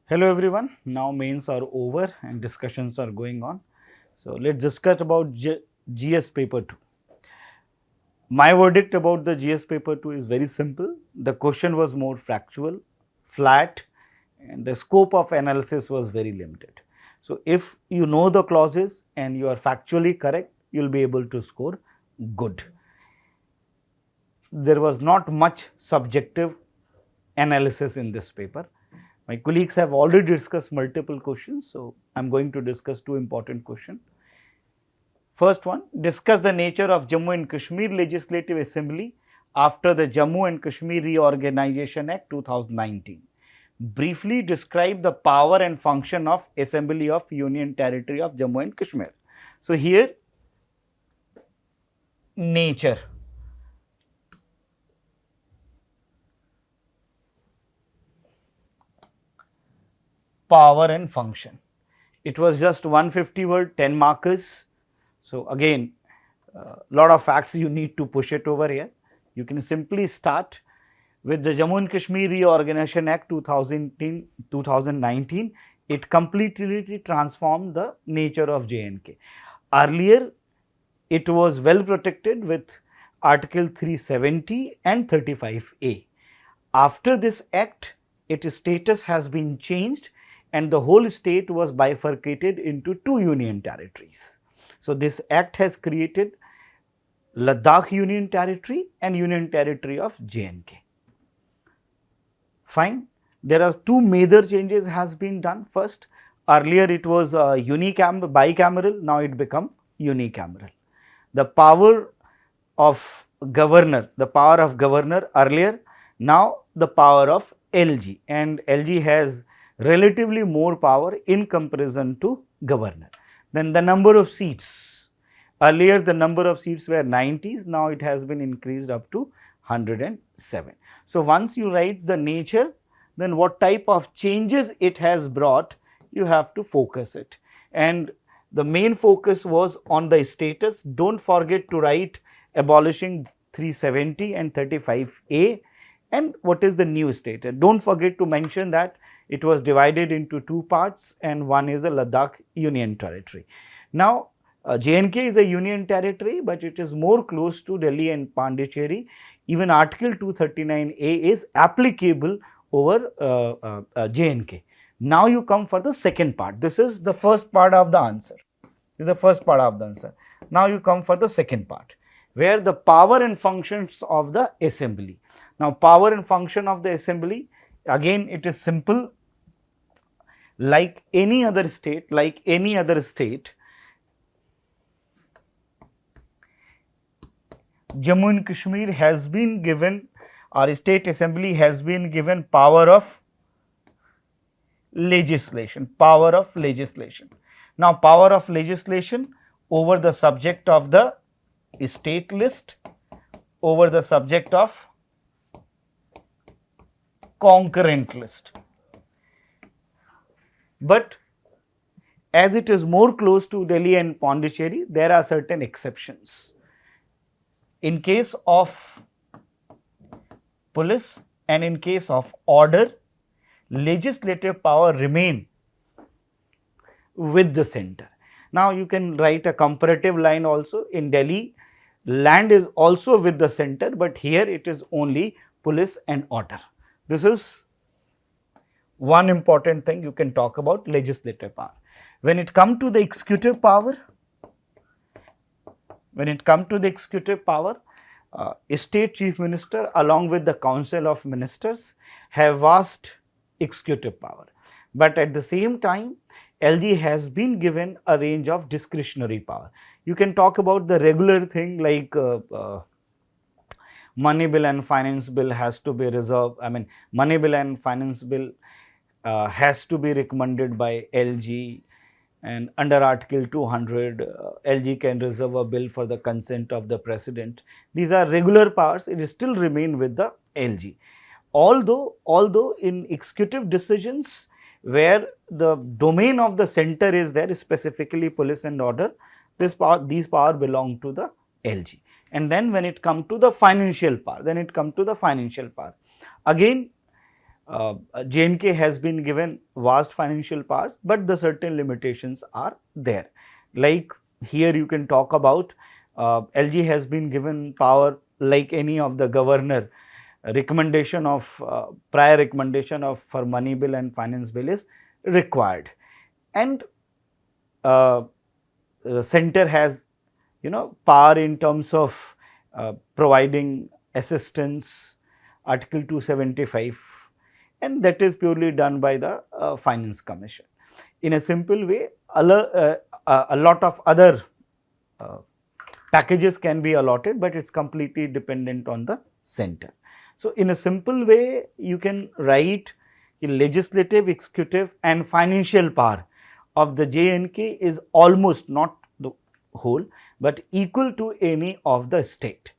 Hello everyone, now mains are over and discussions are going on. So let's discuss about GS paper 2. My verdict about the GS paper 2 is very simple. The question was more factual, flat, and the scope of analysis was very limited. So if you know the clauses and you are factually correct, you will be able to score good. There was not much subjective analysis in this paper. My colleagues have already discussed multiple questions, so I am going to discuss two important questions. First one, discuss the nature of Jammu and Kashmir Legislative Assembly after the Jammu and Kashmir Reorganization Act 2019. Briefly describe the power and function of Assembly of Union Territory of Jammu and Kashmir. So here, nature. Power and function. It was just 150 word, 10 markers. So again, lot of facts you need to push it over here. You can simply start with the Jammu and Kashmir Reorganization Act 2019. It completely transformed the nature of J&K. Earlier, it was well protected with Article 370 and 35A. After this act, its status has been changed and the whole state was bifurcated into two union territories. So this act has created Ladakh Union Territory and Union Territory of J&K. Fine. There are two major changes has been done. First, earlier it was bicameral, now it become unicameral. The power of governor earlier, now the power of LG, and LG has relatively more power in comparison to governor. Then the number of seats, earlier the number of seats were 90s, now it has been increased up to 107. So once you write the nature, then what type of changes it has brought, you have to focus it. And the main focus was on the status. Don't forget to write abolishing 370 and 35A and what is the new status. Don't forget to mention that it was divided into two parts and one is a Ladakh Union Territory. Now, J&K is a union territory, but it is more close to Delhi and Pondicherry. Even Article 239A is applicable over J&K. Now you come for the second part. This is the first part of the answer. This is the first part of the answer. Now you come for the second part, where the power and functions of the assembly. Now power and function of the assembly, again it is simple. Like any other state, Jammu and Kashmir has been given, or state assembly has been given power of legislation, Now power of legislation over the subject of the state list, over the subject of concurrent list. But as it is more close to Delhi and Pondicherry, there are certain exceptions. In case of police and in case of order, legislative power remain with the center. Now you can write a comparative line also. In Delhi, land is also with the center, but here it is only police and order. This is one important thing you can talk about legislative power. When it comes to the executive power, state chief minister along with the council of ministers have vast executive power. But at the same time, LG has been given a range of discretionary power. You can talk about the regular thing like money bill and finance bill has to be reserved. Money bill and finance bill has to be recommended by LG, and under Article 200, LG can reserve a bill for the consent of the president. These are regular powers, it still remain with the LG. Although in executive decisions where the domain of the center is there, specifically police and order, these power belong to the LG. And then when it comes to the financial power, again J&K has been given vast financial powers, but the certain limitations are there. Like here you can talk about LG has been given power like any of the governor. Recommendation of prior recommendation of for money bill and finance bill is required, and the center has power in terms of providing assistance, Article 275, and that is purely done by the Finance Commission. In a simple way, a lot of other packages can be allotted, but it is completely dependent on the center. So, in a simple way, you can write legislative, executive and financial power of the J&K is almost not the whole, but equal to any of the state.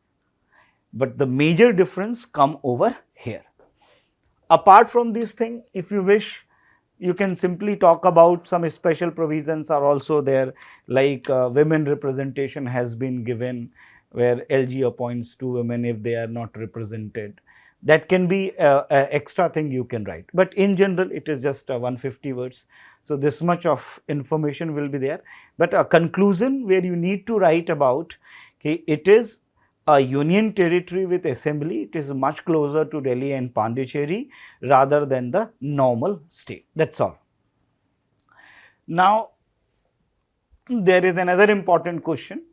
But the major difference come over here. Apart from this thing, if you wish, you can simply talk about some special provisions are also there, like women representation has been given, where LG appoints 2 women if they are not represented. That can be a extra thing you can write, but in general it is just 150 words. So, this much of information will be there, but a conclusion where you need to write about, okay, it is a union territory with assembly, it is much closer to Delhi and Pondicherry rather than the normal state, that is all. Now, there is another important question,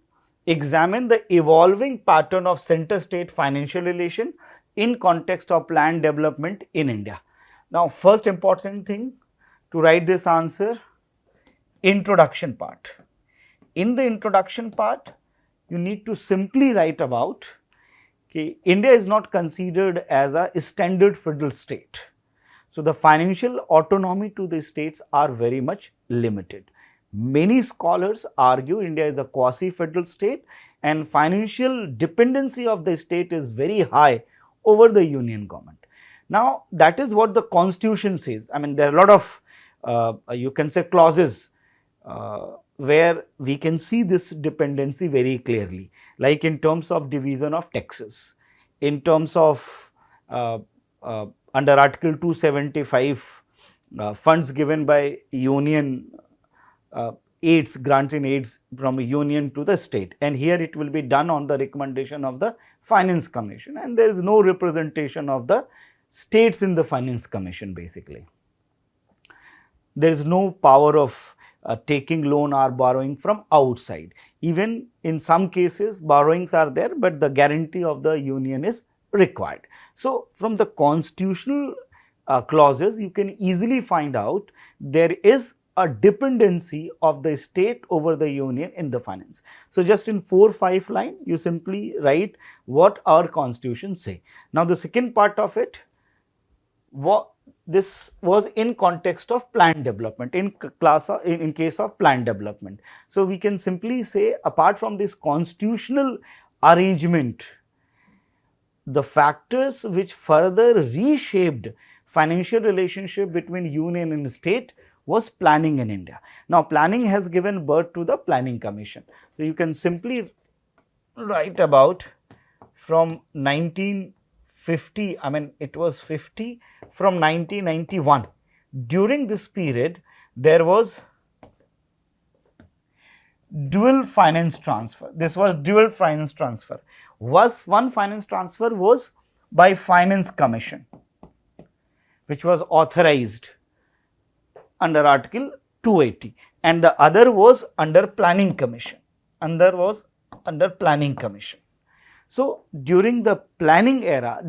examine the evolving pattern of center-state financial relation in context of planned development in India. Now, first important thing to write this answer, introduction part. In the introduction part, you need to simply write about, okay, India is not considered as a standard federal state. So, the financial autonomy to the states are very much limited. Many scholars argue India is a quasi-federal state and financial dependency of the state is very high over the union government. Now, that is what the constitution says. I mean, there are a lot of you can say clauses where we can see this dependency very clearly, like in terms of division of taxes, in terms of under Article 275 funds given by union aids, grants in aids from a union to the state, and here it will be done on the recommendation of the Finance Commission, and there is no representation of the states in the Finance Commission basically. There is no power of taking loan or borrowing from outside. Even in some cases borrowings are there, but the guarantee of the union is required. So, from the constitutional clauses you can easily find out there is a dependency of the state over the union in the finance. So, just in 4-5 line you simply write what our constitution say. Now, the second part of it, what this was in context of planned development, in case of planned development. So, we can simply say apart from this constitutional arrangement, the factors which further reshaped financial relationship between union and state was planning in India. Now, planning has given birth to the Planning Commission. So, you can simply write about from 1950, I mean it was 50, from 1991. During this period, there was dual finance transfer. This was dual finance transfer. One finance transfer was by Finance Commission, which was authorized under Article 280, and the other was under Planning Commission. Under Planning Commission. So, during the planning era,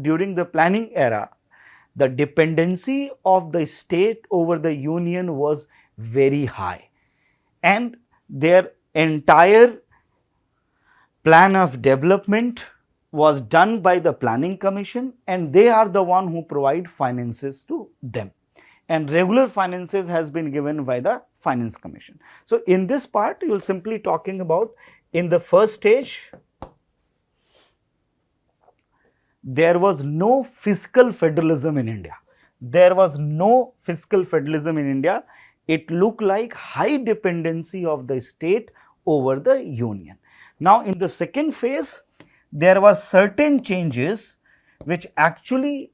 the dependency of the state over the union was very high, and their entire plan of development was done by the Planning Commission, and they are the one who provide finances to them, and regular finances has been given by the Finance Commission. So, in this part you will simply talking about in the first stage there was no fiscal federalism in India. There was no fiscal federalism in India. It looked like high dependency of the state over the union. Now, in the second phase, there were certain changes which actually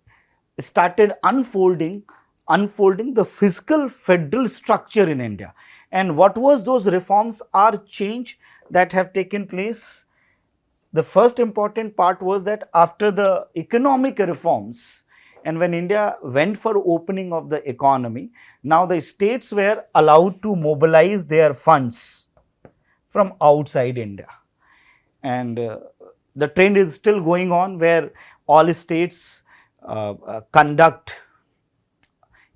started unfolding the fiscal federal structure in India. And what was those reforms or change that have taken place? The first important part was that after the economic reforms, and when India went for opening of the economy, now the states were allowed to mobilize their funds from outside India. And the trend is still going on, where all states conduct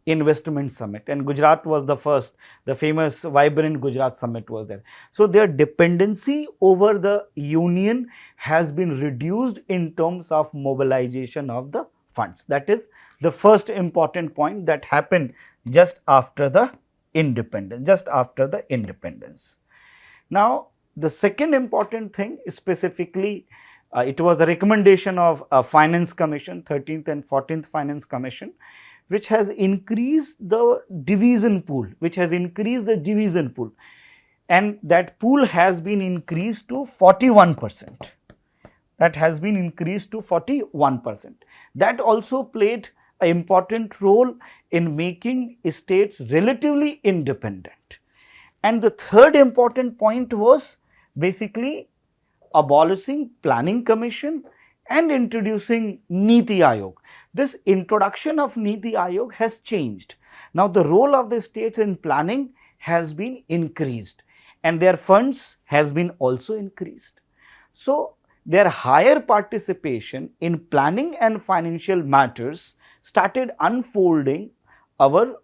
investment summit, and Gujarat was the first. The famous vibrant Gujarat summit was there. So their dependency over the union has been reduced in terms of mobilization of the funds. That is the first important point that happened just after the independence, Now the second important thing is specifically, it was a recommendation of a finance commission, 13th and 14th finance commission, which has increased the division pool, and that pool has been increased to 41%. That also played an important role in making states relatively independent. And the third important point was basically abolishing planning commission and introducing Niti Aayog. This introduction of Niti Aayog has changed. Now the role of the states in planning has been increased, and their funds has been also increased. So their higher participation in planning and financial matters started unfolding our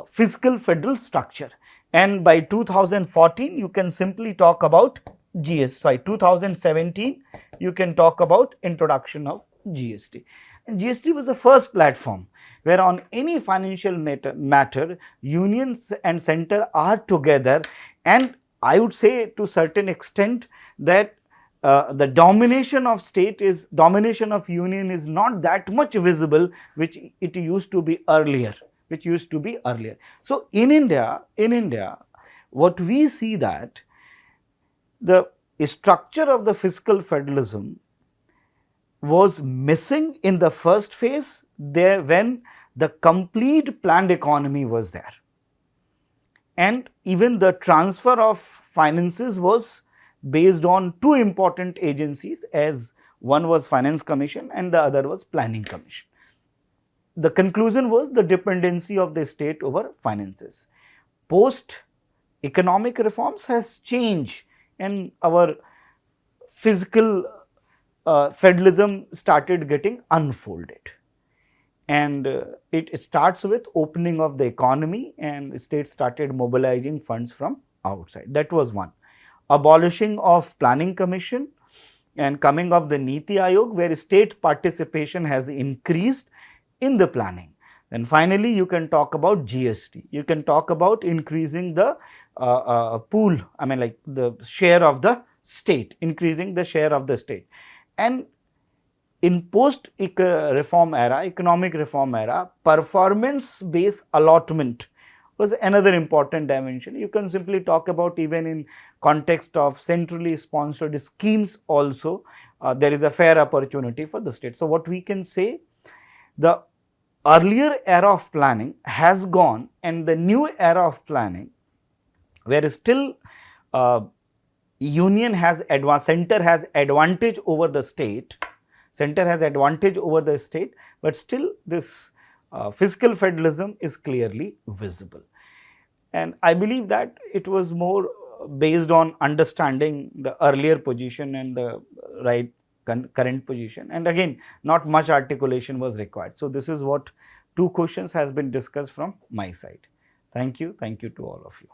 fiscal federal structure. And by 2014, you can simply talk about GST. 2017, you can talk about introduction of GST. And GST was the first platform where on any financial matter, unions and center are together, and I would say to a certain extent that the domination of union is not that much visible, which it used to be earlier. So in India, what we see that the structure of the fiscal federalism was missing in the first phase there when the complete planned economy was there. And even the transfer of finances was based on two important agencies, as one was Finance Commission and the other was Planning Commission. The conclusion was the dependency of the state over finances. Post economic reforms has changed, and our fiscal federalism started getting unfolded. And it starts with opening of the economy, and states started mobilizing funds from outside. That was one. Abolishing of Planning Commission and coming of the Niti Aayog, where state participation has increased in the planning. And finally, you can talk about GST. You can talk about increasing the pool, like the share of the state, increasing the share of the state. And in post economic reform era, performance based allotment was another important dimension. You can simply talk about, even in context of centrally sponsored schemes also, there is a fair opportunity for the state. So what we can say, the earlier era of planning has gone, and the new era of planning, where still union has center has advantage over the state, but still this fiscal federalism is clearly visible. And I believe that it was more based on understanding the earlier position and the current position, and again not much articulation was required. So this is what two questions has been discussed from my side. Thank you to all of you.